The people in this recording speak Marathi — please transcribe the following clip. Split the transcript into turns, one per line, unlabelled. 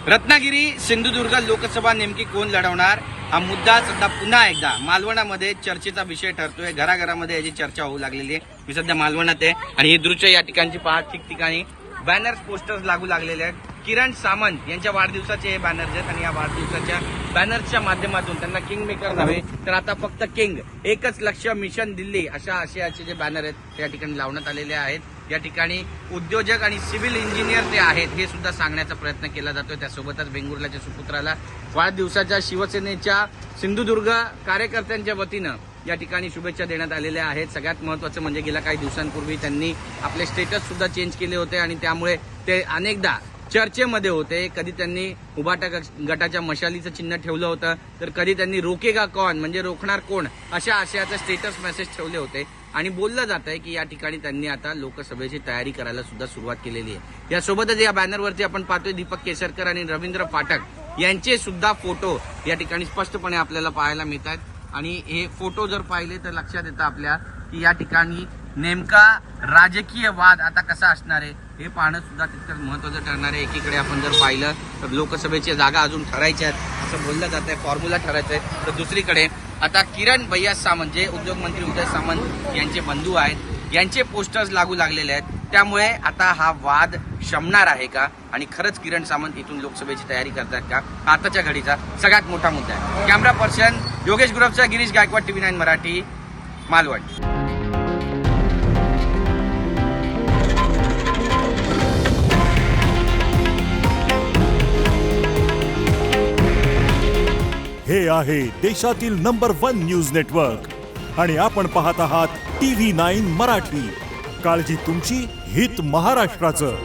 रत्नागिरी सिंधुदुर्ग लोकसभा नेमकी कोण लढवणार हा मुद्दा सध्या पुन्हा एकदा मालवणामध्ये चर्चेचा विषय ठरतोय। घराघरामध्ये याची चर्चा होऊ लागलेली आहे। मी सध्या मालवणात आहे आणि ही दृश्य या ठिकाणची पहा, ठिकठिकाणी बॅनर्स पोस्टर्स लागू लागलेले आहेत। किरण सामंत यांच्या वाढदिवसाचे हे बॅनर्स आहेत आणि या वाढदिवसाच्या बॅनर्सच्या माध्यमातून त्यांना किंग मेकर नव्हे तर आता फक्त किंग, एकच लक्ष, मिशन दिल्ली अशा आशयाचे जे बॅनर आहेत त्या ठिकाणी लावण्यात आलेले आहेत। या ठिकाणी उद्योजक आणि सिव्हिल इंजिनियर जे आहेत हे सुद्धा सांगण्याचा प्रयत्न केला जातोय। त्यासोबतच वेंगुर्ल्याच्या सुपुत्राला वाढदिवसाच्या शिवसेनेच्या सिंधुदुर्ग कार्यकर्त्यांच्या वतीनं या ठिकाणी शुभेच्छा देण्यात आलेल्या आहेत। सगळ्यात महत्त्वाचं म्हणजे गेल्या काही दिवसांपूर्वी त्यांनी आपले स्टेटस सुद्धा चेंज केले होते आणि त्यामुळे ते अनेकदा चर्चेमध्ये होते। कधी त्यांनी उभाटा गटाच्या मशालीचं चिन्ह ठेवलं होतं, तर कधी त्यांनी रोकेगा कौन म्हणजे रोखणार कोण अशा आशयाचे स्टेटस मेसेज ठेवले होते आणि बोललं जात आहे की या ठिकाणी त्यांनी आता लोकसभेची तयारी करायला सुद्धा सुरुवात केलेली आहे। यासोबतच या बॅनरवरती आपण पाहतोय दीपक केसरकर आणि रवींद्र फाटक यांचे सुद्धा फोटो या ठिकाणी स्पष्टपणे आपल्याला पाहायला मिळतात आणि हे फोटो जर पाहिले तर लक्षात येतं आपल्या की या ठिकाणी नेमका राजकीय वाद आता कसा असणार आहे हे पाहणं सुद्धा तितकंच महत्त्वाचं ठरणार आहे। एकीकडे आपण जर पाहिलं तर लोकसभेच्या जागा अजून ठरायच्या आहेत असं बोललं जात आहे, फॉर्म्युला ठरायचं आहे, तर दुसरीकडे आता किरण भैया सामंत जे उद्योगमंत्री उदय सामंत यांचे बंधू आहेत यांचे पोस्टर्स लागू लागलेले आहेत। त्यामुळे आता हा वाद शमणार आहे का आणि खरंच किरण सामंत इथून लोकसभेची तयारी करतात का, आताच्या घडीचा सगळ्यात मोठा मुद्दा आहे। कॅमेरा पर्सन योगेश गुरवचा, गिरीश गायकवाड, TV9 मराठी, मालवण।
हे आहे देशातील नंबर 1 न्यूज नेटवर्क आणि आपण पाहत आहात TV9 मराठी। काळजी तुमची, हित महाराष्ट्राचं।